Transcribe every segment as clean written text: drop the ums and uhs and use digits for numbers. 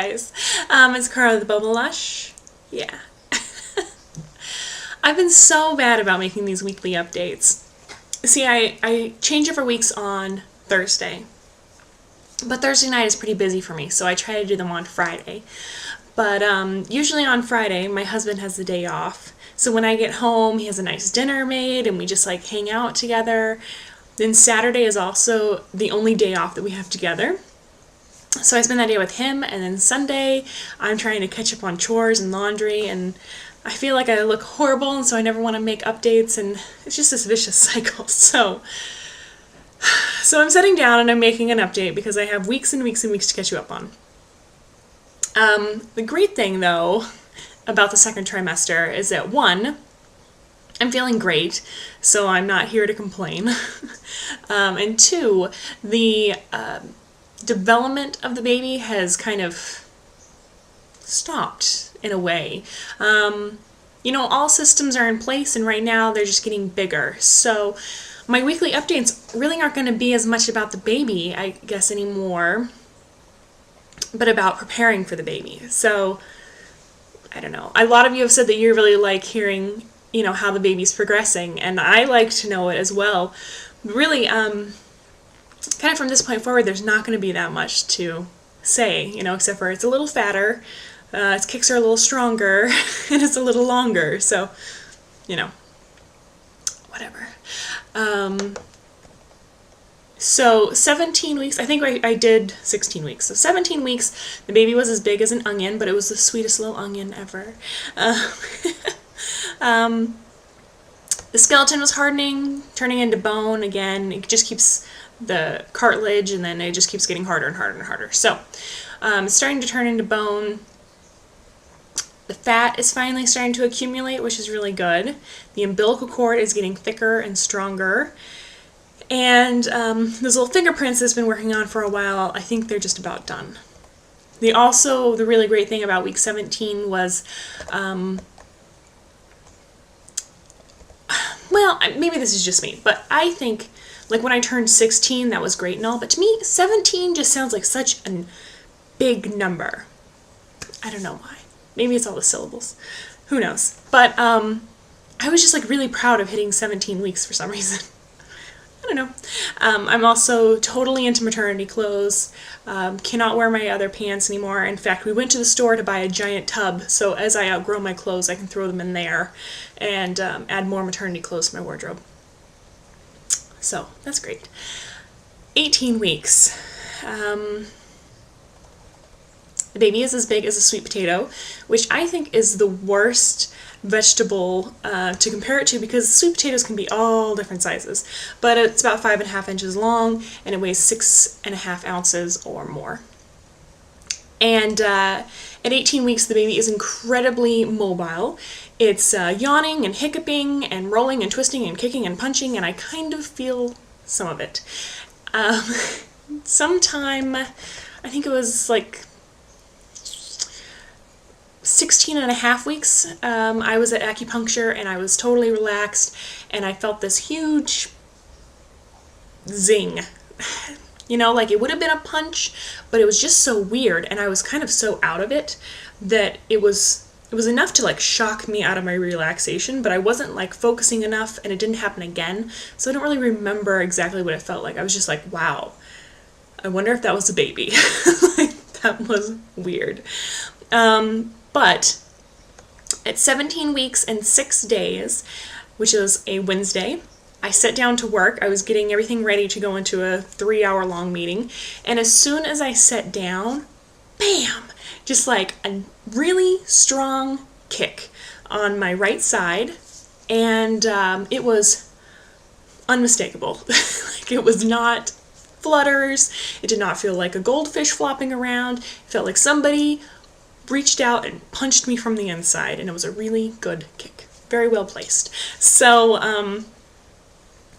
Guys, it's Carla the Bubble Lush. Yeah. I've been so bad about making these weekly updates. See, I change it for weeks on Thursday. But Thursday night is pretty busy for me, so I try to do them on Friday. But usually on Friday, my husband has the day off. So when I get home, he has a nice dinner made and we just like hang out together. Then Saturday is also the only day off that we have together. So I spend that day with him, and then Sunday I'm trying to catch up on chores and laundry, and I feel like I look horrible, and so I never want to make updates, and it's just this vicious cycle. So I'm sitting down and I'm making an update because I have weeks and weeks and weeks to catch you up on. The great thing, though, about the second trimester is that, one, I'm feeling great, so I'm not here to complain. And two, the development of the baby has kind of stopped in a way. All systems are in place, and right now they're just getting bigger. So my weekly updates really aren't going to be as much about the baby, I guess, anymore, but about preparing for the baby. So I don't know. A lot of you have said that you really like hearing, how the baby's progressing, and I like to know it as well. Really, kind of from this point forward, there's not going to be that much to say, except for it's a little fatter, its kicks are a little stronger, and it's a little longer, so, whatever. So 17 weeks, I think I did 16 weeks. So 17 weeks, the baby was as big as an onion, but it was the sweetest little onion ever. The skeleton was hardening, turning into bone again. It just keeps the cartilage, and then it just keeps getting harder and harder and harder. So it's starting to turn into bone. The fat is finally starting to accumulate, which is really good. The umbilical cord is getting thicker and stronger. And those little fingerprints that's been working on for a while, I think they're just about done. The really great thing about week 17 was, maybe this is just me, but I think, like, when I turned 16, that was great and all, but to me, 17 just sounds like such a big number. I don't know why. Maybe it's all the syllables. Who knows? But I was just, like, really proud of hitting 17 weeks for some reason. I don't know. I'm also totally into maternity clothes. Cannot wear my other pants anymore. In fact, we went to the store to buy a giant tub, so as I outgrow my clothes, I can throw them in there and add more maternity clothes to my wardrobe. So, that's great. 18 weeks. The baby is as big as a sweet potato, which I think is the worst vegetable to compare it to, because sweet potatoes can be all different sizes, but it's about 5.5 inches long and it weighs 6.5 ounces or more. And at 18 weeks, the baby is incredibly mobile. It's yawning and hiccuping and rolling and twisting and kicking and punching, and I kind of feel some of it. Sometime, I think it was like 16.5 weeks, I was at Acupuncture and I was totally relaxed, and I felt this huge zing. Like it would have been a punch, but it was just so weird, and I was kind of so out of it that it was enough to like shock me out of my relaxation, but I wasn't like focusing enough, and it didn't happen again, so I don't really remember exactly what it felt like. I was just like, wow, I wonder if that was a baby. Like, that was weird. But at 17 weeks and 6 days, which is a Wednesday, I sat down to work. I was getting everything ready to go into a 3-hour-long meeting, and as soon as I sat down, bam! Just like a really strong kick on my right side, and it was unmistakable. Like, it was not flutters. It did not feel like a goldfish flopping around. It felt like somebody reached out and punched me from the inside, and it was a really good kick. Very well placed. So,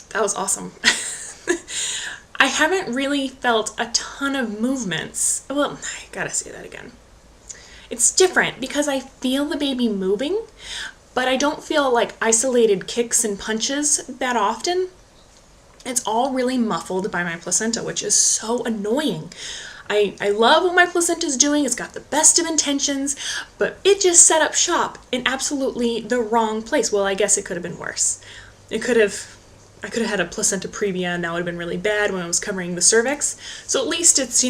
that was awesome. I haven't really felt a ton of movements. Well, I gotta say that again. It's different because I feel the baby moving, but I don't feel like isolated kicks and punches that often. It's all really muffled by my placenta, which is so annoying. I love what my placenta is doing. It's got the best of intentions, but it just set up shop in absolutely the wrong place. Well, I guess it could have been worse. I could have had a placenta previa, and that would have been really bad when I was covering the cervix. So at least it's,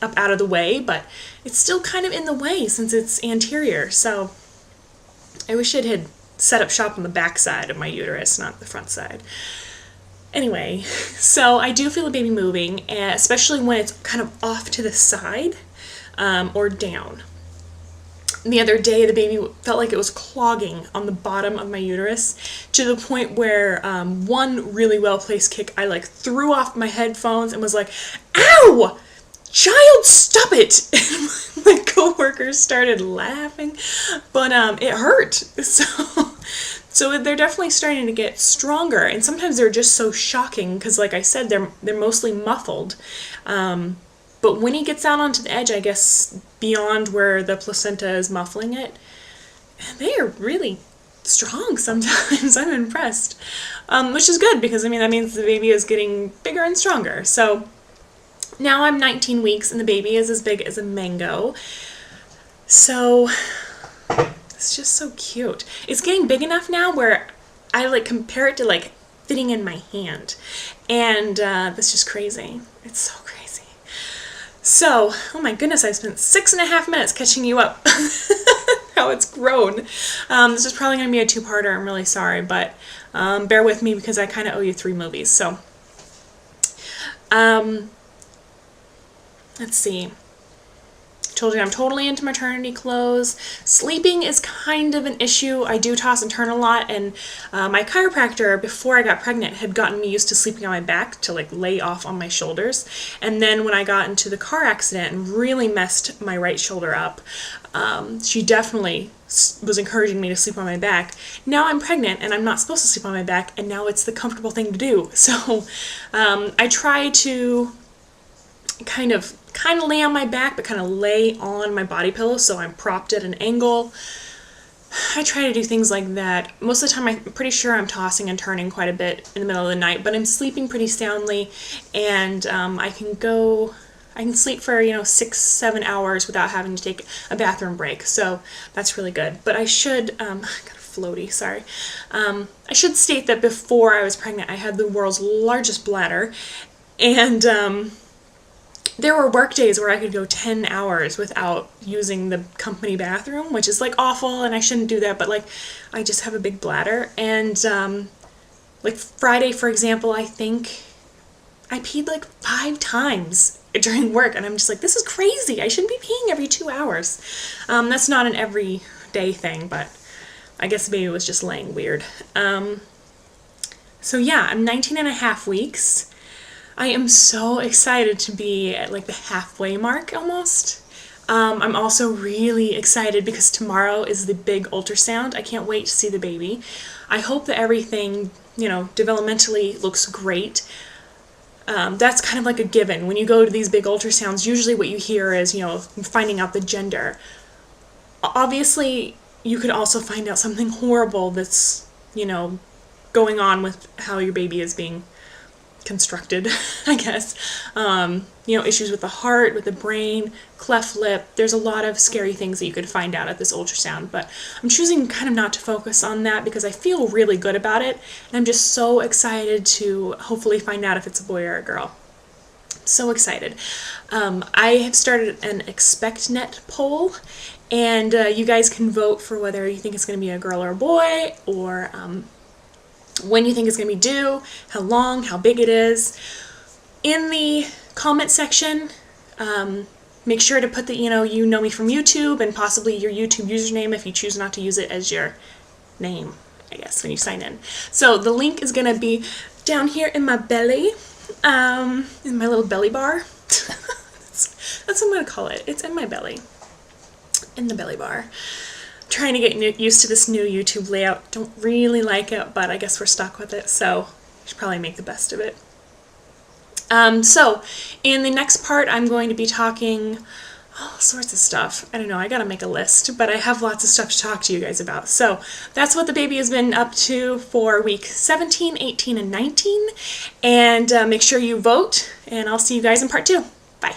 up out of the way, but it's still kind of in the way since it's anterior. So I wish it had set up shop on the back side of my uterus, not the front side. Anyway, so I do feel a baby moving, especially when it's kind of off to the side or down. The other day, the baby felt like it was clogging on the bottom of my uterus to the point where one really well-placed kick, I threw off my headphones and was like, "Ow! Child, stop it!" And my coworkers started laughing, but it hurt. So they're definitely starting to get stronger, and sometimes they're just so shocking because, like I said, they're mostly muffled. But when he gets out onto the edge, I guess beyond where the placenta is muffling it, they are really strong sometimes. I'm impressed, which is good because, that means the baby is getting bigger and stronger. So now I'm 19 weeks and the baby is as big as a mango. So it's just so cute. It's getting big enough now where I compare it to fitting in my hand. And that's just crazy. It's so crazy. So, oh my goodness, I spent 6.5 minutes catching you up how it's grown. This is probably going to be a two-parter. I'm really sorry, but bear with me because I kind of owe you 3 movies. So, let's see. Told you I'm totally into maternity clothes. Sleeping is kind of an issue. I do toss and turn a lot, and my chiropractor, before I got pregnant, had gotten me used to sleeping on my back to lay off on my shoulders. And then when I got into the car accident and really messed my right shoulder up, she definitely was encouraging me to sleep on my back. Now I'm pregnant and I'm not supposed to sleep on my back, and now it's the comfortable thing to do. So I try to kind of lay on my back, but kind of lay on my body pillow so I'm propped at an angle. I try to do things like that. Most of the time I'm pretty sure I'm tossing and turning quite a bit in the middle of the night, but I'm sleeping pretty soundly, and I can sleep for 6-7 hours without having to take a bathroom break, so that's really good. But I should I got a floaty, sorry. I should state that before I was pregnant I had the world's largest bladder, and there were work days where I could go 10 hours without using the company bathroom, which is awful, and I shouldn't do that, but I just have a big bladder. And Friday, for example, I think I peed 5 times during work, and I'm just this is crazy. I shouldn't be peeing every 2 hours. That's not an everyday thing, but I guess the baby was just laying weird. So yeah, I'm 19.5 weeks. I am so excited to be at the halfway mark almost. I'm also really excited because tomorrow is the big ultrasound. I can't wait to see the baby. I hope that everything, developmentally looks great. That's kind of a given. When you go to these big ultrasounds, usually what you hear is, finding out the gender. Obviously, you could also find out something horrible that's, going on with how your baby is being constructed, I guess. Issues with the heart, with the brain, cleft lip. There's a lot of scary things that you could find out at this ultrasound, but I'm choosing kind of not to focus on that because I feel really good about it, and I'm just so excited to hopefully find out if it's a boy or a girl. So excited. I have started an ExpectNet poll, and you guys can vote for whether you think it's going to be a girl or a boy, or when you think it's going to be due, how long, how big it is. In the comment section, make sure to put that you know me from YouTube, and possibly your YouTube username if you choose not to use it as your name, I guess, when you sign in. So the link is going to be down here in my belly, in my little belly bar. That's what I'm going to call it. It's in my belly, in the belly bar. Trying to get used to this new YouTube layout. Don't really like it, but I guess we're stuck with it, so I should probably make the best of it. So in the next part, I'm going to be talking all sorts of stuff. I don't know, I gotta make a list, but I have lots of stuff to talk to you guys about. So that's what the baby has been up to for week 17, 18, and 19. And make sure you vote, and I'll see you guys in part 2. Bye.